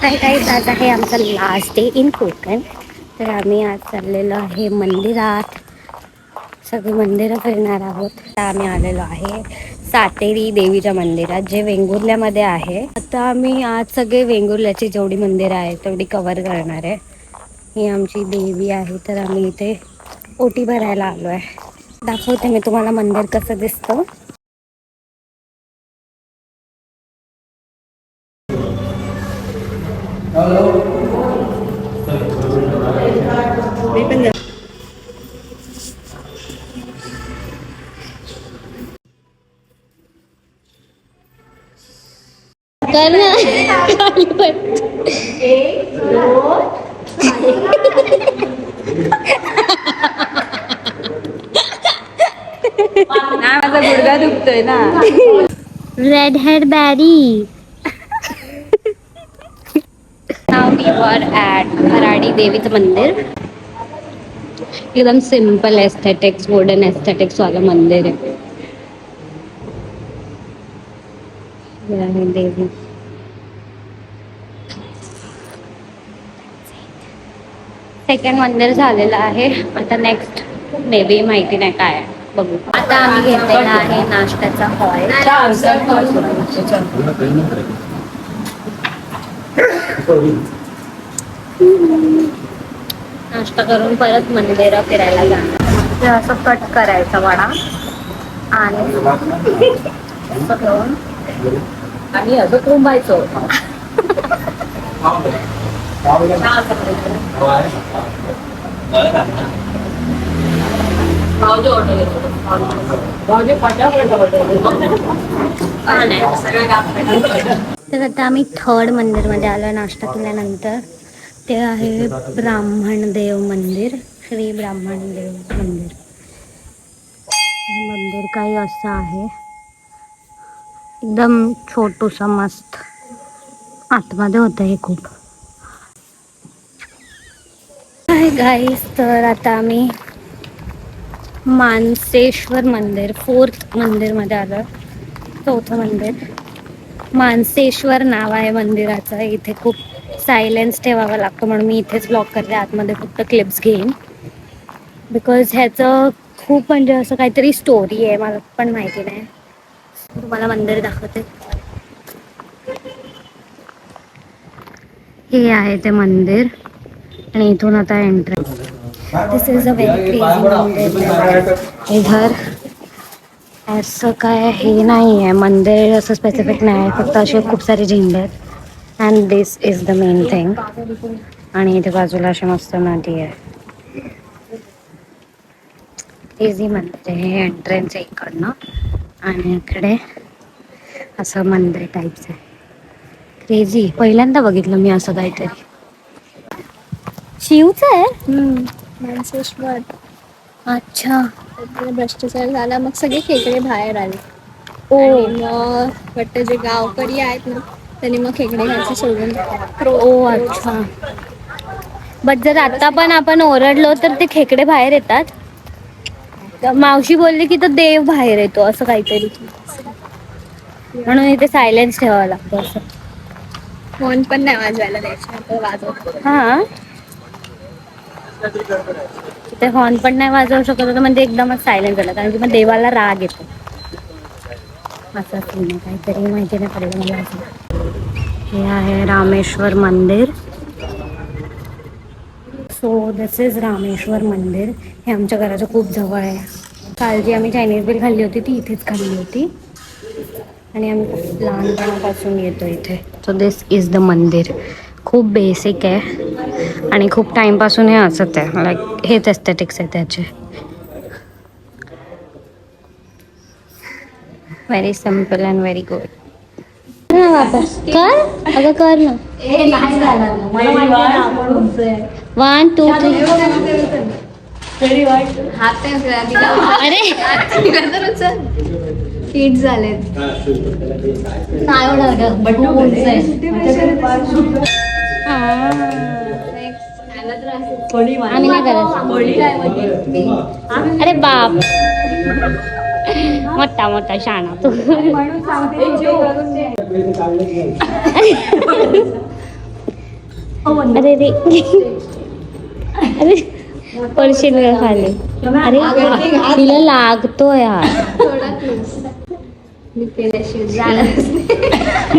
काही आज आहे आमचा लास्ट डे इन कोकण. तर आम्ही आज चाललेलो आहे मंदिरात. सगळी मंदिरं फिरणार आहोत. आता आम्ही आलेलो आहे सातेरी देवीच्या मंदिरात, जे वेंगुर्ल्यामध्ये आहे. आता आम्ही आज सगळे वेंगुर्ल्याची जेवढी मंदिरं आहेत तेवढी कव्हर करणार आहे. ही आमची देवी आहे. तर आम्ही इथे ओटी भरायला आलो आहे. दाखवते मी तुम्हाला मंदिर कसं दिसतं. माझा गुडघा दुखतोय ना. Red head berry. Now we are at Bharadi देवीचं मंदिर. एकदम सिम्पल एस्थेटिक्स, गोल्डन एस्थेटिक्स वाला मंदिर आहे. हे आहे देवी. सेकंड मंदिर झालेलं आहे. आता नेक्स्ट मे बी माहिती नाही काय आहे, बघू. आता आम्ही घेतलेला आहे नाश्त्याचा हॉल. नाश्ता करून परत मंदिरं फिरायला जाणार. असं कट करायचा वडा आणि असं करून आणि असं थांबायचं. तर आता आम्ही थर्ड मंदिरमध्ये आलो नाश्ता केल्यानंतर. ते आहे ब्राह्मणदेव मंदिर, श्री ब्राह्मणदेव मंदिर. हे मंदिर काही असं आहे, एकदम छोटूसा मस्त. आतमध्ये होतं हे खूप. हाय गाईस, तर आता आम्ही मानसेश्वर मंदिर, फोर्थ मंदिरमध्ये आलो. चौथं मंदिर मानसेश्वर नाव आहे मंदिराचं. इथे खूप सायलेन्स ठेवावा लागतो म्हणून मी इथेच ब्लॉग करते. आतमध्ये फक्त क्लिप्स घेईन बिकॉज ह्याचं खूप म्हणजे असं काहीतरी स्टोरी आहे, मला पण माहिती नाही. तुम्हाला मंदिर दाखवते. हे आहे ते मंदिर आणि इथून आता entrance. This is a very crazy मंदिर. इधर असं काय हे नाही आहे, मंदिर असं स्पेसिफिक नाही आहे, फक्त असे खूप सारे झेंडे आहेत. And this is the main thing. आणि इथे बाजूला अशी मस्त नदी आहे. क्रेझी मंदिर आहे. हे एंट्रन्स आहे इकडनं आणि इकडे असं मंदिर टाईपच आहे. क्रेझी, पहिल्यांदा बघितलं मी असं काहीतरी. शिवच आहे मानसेश्वर. अच्छा. भ्रष्टाचार झाला, मग सगळे खेकडे बाहेर आले. ओ मग वाटतं जे गावकरी आहेत ना, त्यांनी मग खेकडे घ्यायचे सोडून. ओ अच्छा. बट जर आता पण आपण ओरडलो तर ते खेकडे बाहेर येतात. मावशी बोलली की तो देव बाहेर येतो असं काहीतरी, म्हणून इथे सायलेन्स ठेवावं लागतं. असं फोन पण नाही वाजवायला द्यायचे, वाजवतो. हा, ते हॉर्न पण नाही वाजवू शकत होतं म्हणजे एकदमच सायलेंट झालं, कारण की मग देवाला राग येतो. असं काहीतरी माहिती नाही पडलं मला असं. हे आहे रामेश्वर मंदिर. सो दिस इज रामेश्वर मंदिर. हे आमच्या घराच्या खूप जवळ आहे. काल जी आम्ही चायनीज बिल खाल्ली होती ती इथेच खाल्ली होती आणि आम्ही खूप लहानपणापासून येतो इथे. सो दिस इज द मंदिर. खूप बेसिक आहे आणि खूप टाईमपासून हे असंच आहे, लाईक हेच एस्थेटिक्स आहे त्याचे. Very simple and very good. कर अगं कर ना. 1 2 3. अरे हिट झाले. नाही होणार बट उंच आहे. आम्ही नाही करत. अरे बाप, मोठा मोठा शाणा तू. अरे रे अरे पडशील का खाली. अरे तिला लागतो यार. थोडा क्लोज मी केल्याशिवाय जाणार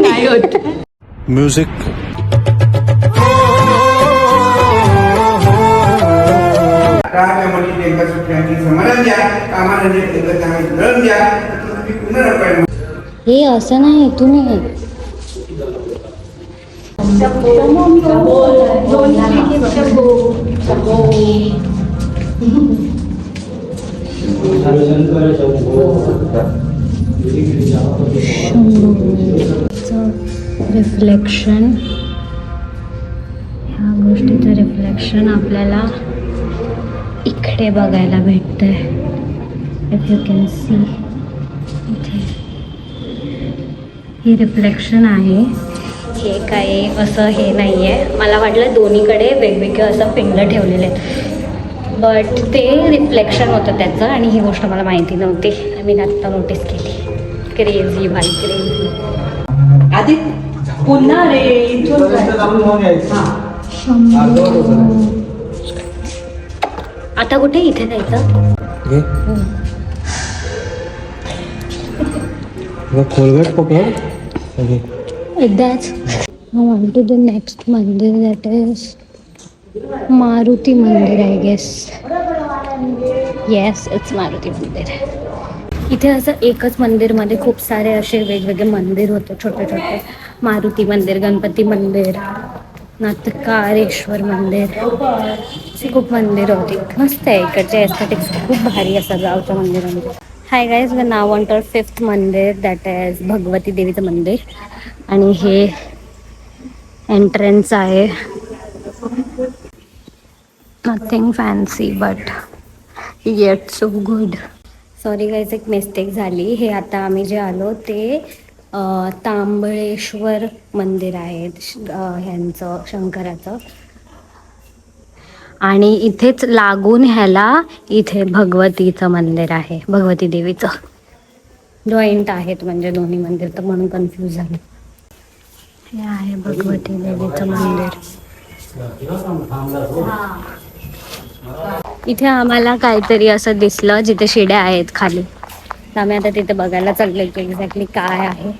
नाही होत. म्युझिक. हे असं नाही तुम्ही रिफ्लेक्शन, ह्या गोष्टीचं रिफ्लेक्शन आपल्याला इकडे बघायला भेटतंय. इफ यू कॅन सी, इथे ही रिफ्लेक्शन आहे. हे काही असं हे नाही आहे. मला वाटलं दोन्हीकडे वेगवेगळे असं पिंड ठेवलेले आहेत, बट ते रिफ्लेक्शन होतं त्याचं, आणि ही गोष्ट मला माहिती नव्हती. मी आत्ता नोटीस केली. क्रेझी भाई, क्रेझी. आधी पुन्हा रे इथून आता कुठे इथे जायचं? कोलगेट पकड. एकदाच on to the next mandir, that is Maruti mandir I guess. Yes, it's Maruti mandir. इथे असं एकच मंदिरमध्ये खूप सारे असे वेगवेगळे मंदिर होते, छोटे छोटे. मारुती मंदिर, गणपती मंदिर, नाथकारेश्वर मंदिर, अशी खूप मंदिरं होती. मस्त आहे इकडचे एस्थेटिक्स, खूप भारी असं गावच्या मंदिरामध्ये. Hi guys, we now on to our 5th mandir, that is Bhagwati देवीचं मंदिर. आणि हे एंट्रन्स आहे. Nothing fancy but yet so good. Sorry guys, एक मिस्टेक झाली. हे आता आम्ही जे आलो ते तांबळेश्वर मंदिर आहे ह्यांचं, शंकराचं. आणि इथेच लागून ह्याला इथे भगवतीचं मंदिर आहे, भगवती देवीचं. जॉईंट आहेत म्हणजे दोन्ही मंदिर, तर म्हणून कन्फ्यूज झालं. हे आहे भगवती देवीचं मंदिर. इथे आम्हाला काहीतरी असं दिसलं जिथे शिड्या आहेत खाली, तर आम्ही आता तिथे बघायला चाललोय की एक्झॅक्टली काय आहे.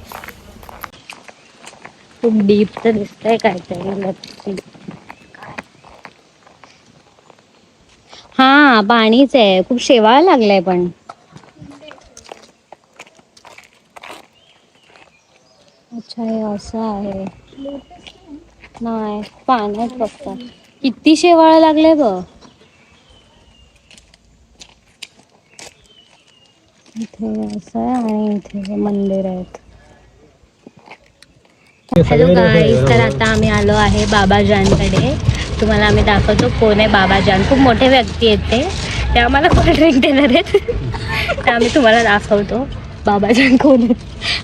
खूप डीप तर दिसतंय काहीतरी. हा, पाणीच आहे. खूप शेवाळ लागलंय पण. अच्छा, हे असं आहे. नाही, पाण्यात फक्त. किती शेवाळ लागले ग. इथे असं आहे आणि इथे मंदिर आहेत. हॅलो गाईज, तर आता आम्ही आलो आहे बाबाजानकडे. तुम्हाला आम्ही दाखवतो कोण आहे बाबाजान. खूप मोठे व्यक्ती आहेत ते आम्हाला कोल्ड ड्रिंक देणार आहेत. तर आम्ही तुम्हाला दाखवतो बाबाजान कोण आहेत.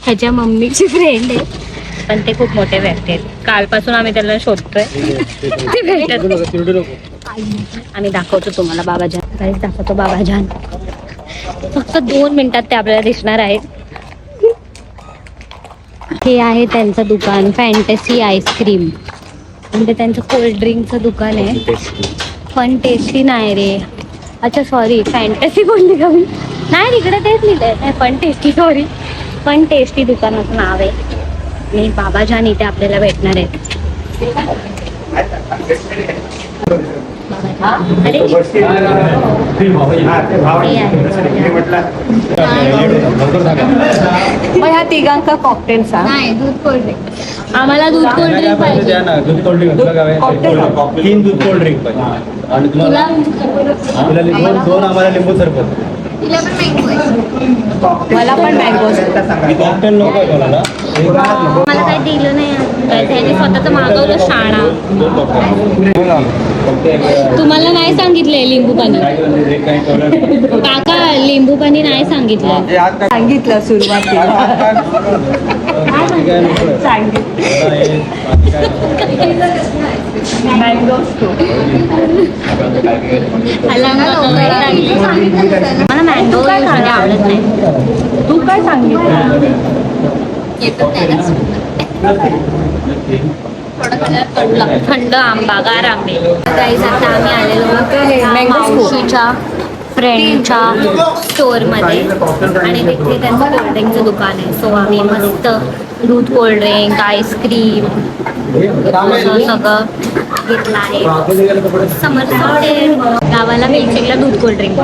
ह्याच्या मम्मीची फ्रेंड आहे, पण ते खूप मोठे व्यक्ती आहेत. कालपासून आम्ही त्याला शोधतोय, ते भेटत. आम्ही दाखवतो तुम्हाला बाबाजान. गाईज दाखवतो बाबाजान. फक्त 2 मिनिटात ते आपल्याला दिसणार आहेत. हे आहे त्यांचं दुकान, फॅन्टसी आईस्क्रीम. म्हणजे त्यांचं कोल्ड्रिंकचं दुकान आहे. फन टेस्टी नाही रे. अच्छा सॉरी, फॅन्टसी बोलली का मी? नाही, तिकडे तेच लिहिलंय. नाही, Fun Tasty, sorry. Fun Tasty दुकानाचं नाव आहे. आणि बाबाजान इथे आपल्याला भेटणार आहेत. अरे मग ह्या तिघांचा कॉकटेल सांग. नाही, दूध कोल्ड ड्रिंक. आम्हाला दूध कोल्ड ड्रिंक पाहिजे. 3 दूध कोल्ड ड्रिंक पाहिजे. आणि तुला लिंबू 2, आम्हाला लिंबू सरबत. तिला पण मँगो आहे. मला पण मँगो. कॉकटेल नको आहे मला. मला काही दिलं नाही. त्याने स्वतःच मागवलं शाणा. तुम्हाला नाही सांगितलंय लिंबू पाणी. काका, लिंबू पाणी नाही सांगितलं. सांगितलं सुरुवातीला. मला मँगो काय आवडत नाही. तू काय सांगितलं? येतो त्यालाच. थंड आंबा, गार आंबे. गाईज आता आम्ही आलेलो मावशीच्या फ्रेंडच्या स्टोअरमध्ये आणि तिथे त्यांचं कोल्ड्रिंकचं दुकान आहे. सो आम्ही मस्त दूध कोल्ड्रिंक, आईस्क्रीम असं सगळं घेतलं आहे. समर्थ गावाला मिल्कशेकला दूध कोल्ड्रिंक.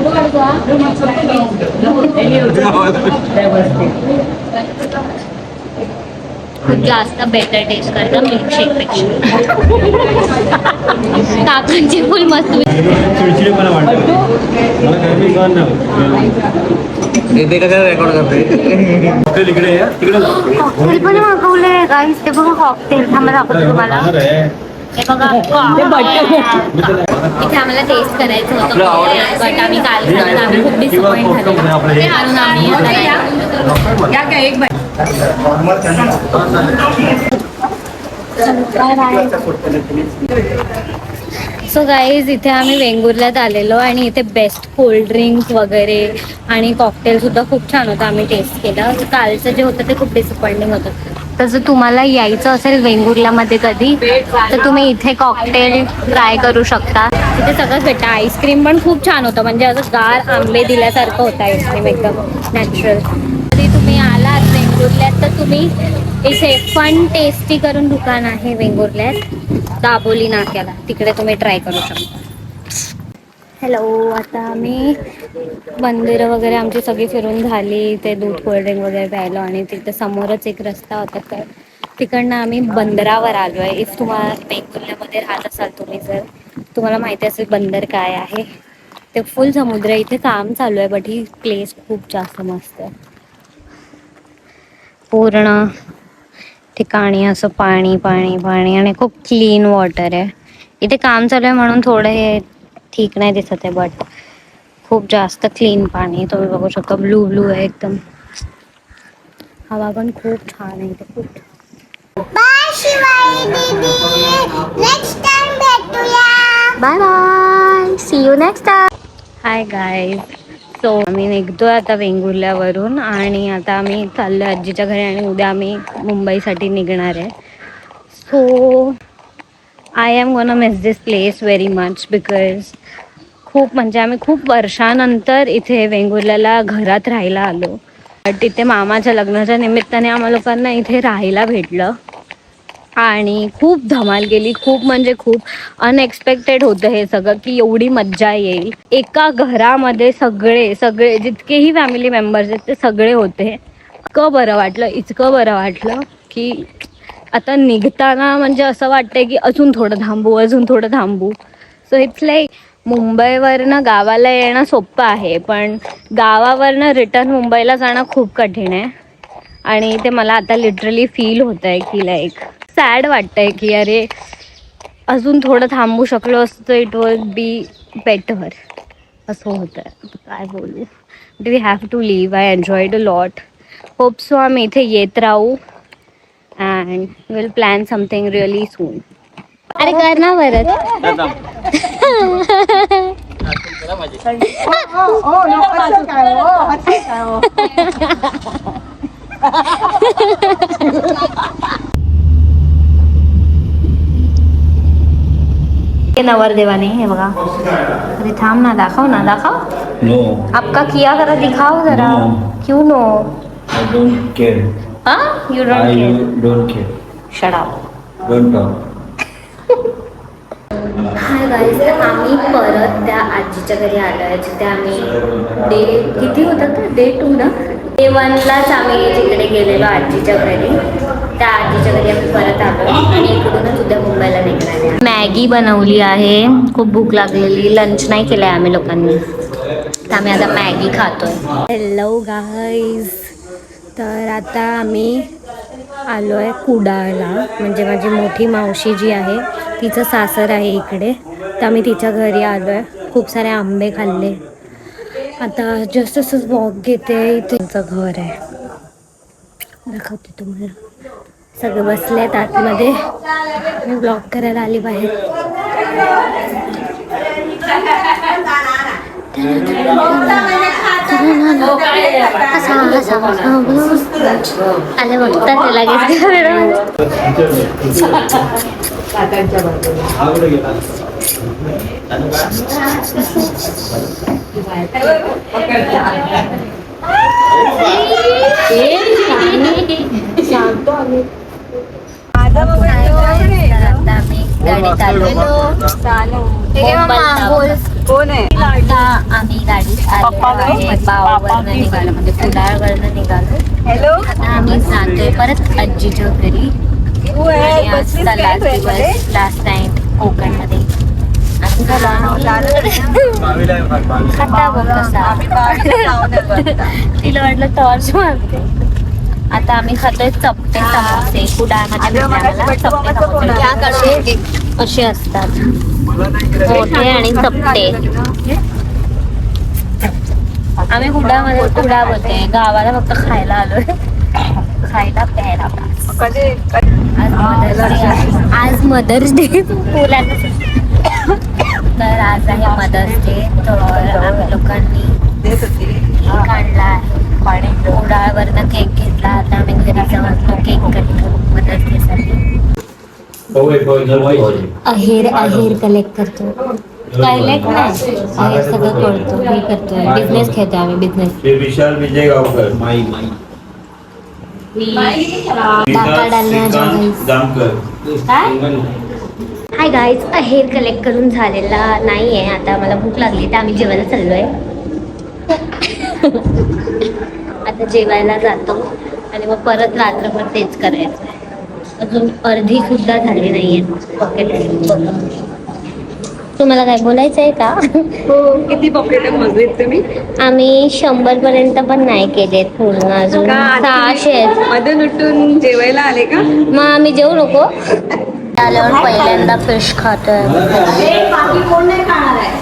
खूप जास्त बेटर टेस्ट करतं मिल्कशेकपेक्षा. काकांची फुल मस्त. चिडचिडेपणा वाटतो मला गरमी सहन नाही होत. इकडे या, तिकडे जा. कॉकटेल पण मागवले गाईस. ते बघा कॉकटेल. थांबा दाखवतो तुम्हाला. जाणार आहे. हे बघा इथे आम्हाला टेस्ट करायचं होतं बट आम्ही काल खाल्लं. आम्ही खूप डिसअपॉइंट झालो म्हणून आम्ही सो गाईज इथे आम्ही वेंगुर्ल्यात आलेलो आणि इथे बेस्ट कोल्ड्रिंक्स वगैरे आणि कॉकटेल सुद्धा खूप छान होतं. आम्ही टेस्ट केलं. कालचं जे होतं ते खूप डिसअपॉइंटिंग होतं. तसं तुम्हाला यायचं असेल वेंगुर्ल्यामध्ये कधी तर तुम्ही इथे कॉकटेल ट्राय करू शकता. तिथे सगळंच भेटतं. आईस्क्रीम पण खूप छान होतं. म्हणजे असं गार आंबे दिल्यासारखं होतं आईस्क्रीम एकदम नॅचरल. कधी तुम्ही आलात वेंगुर्ल्यात तर तुम्ही इथे फन टेस्टी करून दुकान आहे वेंगुर्ल्यात दाबोली नाक्याला. तिकडे तुम्ही ट्राय करू शकता. हॅलो. आता आम्ही मंदिरं वगैरे आमची सगळी फिरून झाली. ते दूध कोल्ड्रिंक वगैरे प्यायलो आणि तिथे समोरच एक रस्ता होता तर तिकडनं आम्ही बंदरावर आलो आहे. इफ तुम्हाला वेंगुर्ल्यामध्ये राहत असाल तुम्ही जर तुम्हाला माहिती असेल बंदर काय आहे ते फुल समुद्र. इथे काम चालू आहे बट ही प्लेस खूप जास्त मस्त आहे. पूर्ण ठिकाणी असं पाणी पाणी पाणी आणि खूप क्लीन वॉटर आहे. इथे काम चालू आहे म्हणून थोडं हे ठीक नाही दिसत आहे बट खूप जास्त क्लीन पाणी. तुम्ही बघू शकता ब्लू ब्लू आहे एकदम. हवा पण खूप छान आहे इथे. खूप bye bye. See you next time. Hi guys. So आम्ही निघतोय आता वेंगुर्ल्यावरून आणि आता आम्ही चाललो आजीच्या घरी आणि उद्या आम्ही मुंबईसाठी निघणार आहे. So I am gonna miss this place very much because खूप म्हणजे आम्ही खूप वर्षानंतर इथे वेंगुर्ल्याला घरात राहायला आलो. तिथे मामाच्या लग्नाच्या निमित्ताने आम्हा लोकांना इथे राहायला भेटलं आणि खूप धमाल केली. खूप म्हणजे खूप अनएक्सपेक्टेड होतं हे सगळं की एवढी मज्जा येईल. एका घरामध्ये सगळे सगळे जितकेही फॅमिली मेंबर्स आहेत ते सगळे होते. इतकं बरं वाटलं, इतकं बरं वाटलं की आता निघताना म्हणजे असं वाटतंय की अजून थोडं थांबू, अजून थोडं थांबू. सो इट्स लाईक मुंबईवरनं गावाला येणं सोपं आहे पण गावावरनं रिटर्न मुंबईला जाणं खूप कठीण आहे. आणि ते मला आता लिटरली फील होत आहे की लाईक सॅड वाटतंय की अरे अजून थोडं थांबू शकलो असतं इट वुड बी बेटर. असं होतं आहे. काय बोलू. But we have to leave. I enjoyed a lot. Hope so आम्ही इथे येत राहू and will plan something really soon. अरे कर ना परत. नवरदेवाने हे बघा. अरे थांब ना, दाखव ना, दाखव. नो. आपका किया करा दिखाओ जरा. क्यों no? I don't care. You don't I care. don't care. Shut up. Don't talk. Hi guys. आम्ही परत त्या आजीच्या घरी आलो आहे जिथे आम्ही डे किती होता तर डे 2 ना. डे 1लाच आम्ही जिकडे गेलेलो आजीच्या घरी त्या आजीच्या घरी आम्ही परत आलो आणि इकडूनच उद्या मुंबईला निघणार आहे. मॅगी बनवली आहे. खूप भूक लागलेली. लंच नाही केलं आहे आम्ही लोकांनी तर आम्ही आता मॅगी खातोय. Hello guys. तर आता आम्ही आलो आहे कुडाळला. म्हणजे माझी मोठी मावशी जी आहे तिचं सासर आहे इकडे तर आम्ही तिच्या घरी आलो आहे. खूप सारे आंबे खाल्ले. आता जस्ट असंच वॉक घेते. इथे त्यांचं घर आहे दाखवते तुम्हाला. सगळे बसले आहेत आतमध्ये. मी ब्लॉग करायला आली बाहेर. आले बघतात ते लगेच काकांच्या बाजूला. आवडे गेला शांत आम्ही. आता आम्ही गाडीत आलो. कोण आहे? आता आम्ही गाडीत आलो बाववरनं निघालो म्हणजे कुडाळवरनं निघालो. हॅलो. आता आम्ही जातोय परत आजीच्या घरी. आणि आजचा लास्ट दिवस लास्ट नाईट कोकणमध्ये. खाता बघ कसा तिला वाटलं टॉर्च मारते. आता आम्ही खातोय चपटे समोसे. कुडाळमध्ये चपटे समोसे असे असतात मोठे आणि चपटे. आम्ही कुडाळ बोलते गावाला फक्त खायला आलोय. खायला प्यायला आज मदर्स डे तर आज आहे मदर्स डे. तर आम्ही लोकांनी केक आणला आहे. कुडाळवरनं केक घेतला. आता आम्ही घरी जाऊन तो केक कट करू मदर्स डे साठी. अहेर कलेक्ट करतो. कलेक्ट नाही अहेर सगळं करतो. हे करतोय बिझनेस खेळतोय आम्ही बिझनेस. विशाल विजय गावकर माई डाका डालण्याच्या काय हाय गाईज. अहेर कलेक्ट करून झालेला नाही आहे. आता मला भूक लागली तर आम्ही जेवायला चाललोय. आता जेवायला जातो आणि मग परत रात्रभर तेच करायचं. अजून अर्धी सुद्धा झाली नाहीये पॉकेट. तुम्हाला काय बोलायचं आहे का? हो. किती पॉकेट मोजलेत तुम्ही? आम्ही 100 पर्यंत पण नाही केलेत पूर्ण. अजून 600 मधून उठून जेवायला आले का? मग आम्ही जेवू नको. आल्यावर पहिल्यांदा फिश खातोय.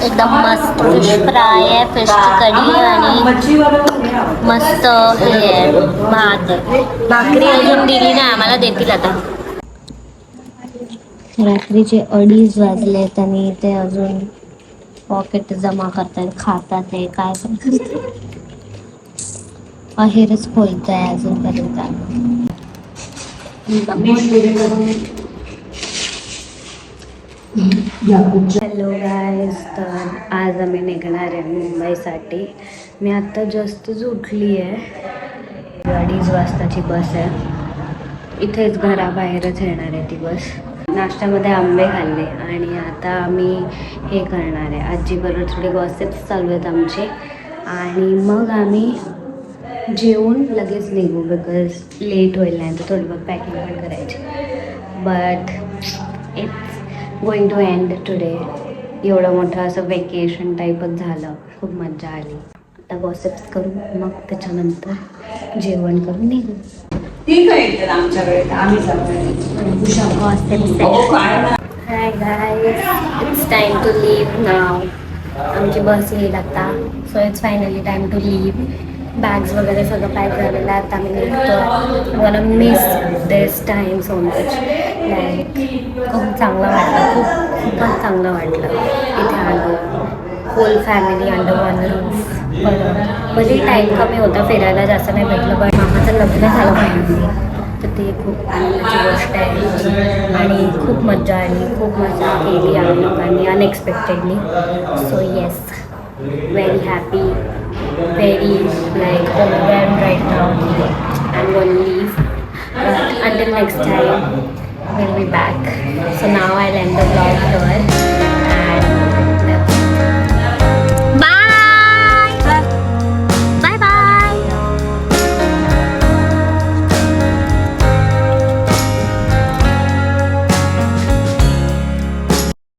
एकदम मस्त फिश फ्राय आहे. फिशची कढी आणि मस्त हे आहे भात. भाकरी अजून दिली नाही आम्हाला. देतील आता. रात्रीचे 2:30 वाजलेत आणि ते अजून पॉकेट जमा करतायत. खातात ते काय करतात. अहेरच खोलताय अजूनपर्यंत. Hello guys. तर आज आम्ही निघणार आहे मुंबईसाठी. मी आत्ता जस्टच उठली आहे. 2:30 वाजताची बस आहे. इथेच घराबाहेरच येणार आहे ती बस. नाश्त्यामध्ये आंबे खाल्ले आणि आता आम्ही हे करणार आहे. आजीबरोबर थोडे गॉसिप्स चालू आहेत आमचे आणि मग आम्ही जेवून लगेच निघू. बिकॉज लेट होईल नाही तर थोडी पॅकिंग पण करायची. But it's going to end today. एवढं मोठं असं वेकेशन टाईपच झालं. खूप मजा आली. आता गॉसिप्स करू मग त्याच्यानंतर जेवण करून निघू. ठीक आहे. आमच्याकडे आम्ही hi guys. It's time to leave now. आमची बस येईल आता. So it's finally time to leave. Bags वगैरे सगळं पॅक झालेलं आहे. आता आम्ही निघतो. मला miss this time so much. Like खूप चांगलं वाटलं. खूपच चांगलं वाटलं इथे आलो. Whole family under one roof. बरं भले टाईम कमी होता फिरायला जास्त नाही भेटलं. पण मामाचं लग्न झालं पाहिजे तर ते खूप आनंदाची गोष्ट आहे आणि खूप मजा आली. खूप मजा केली आम्ही लोकांनी unexpectedly. So yes very happy. very like overwhelmed right now. I'm going to leave, but until next time we'll be back. So now I'll end the vlog here.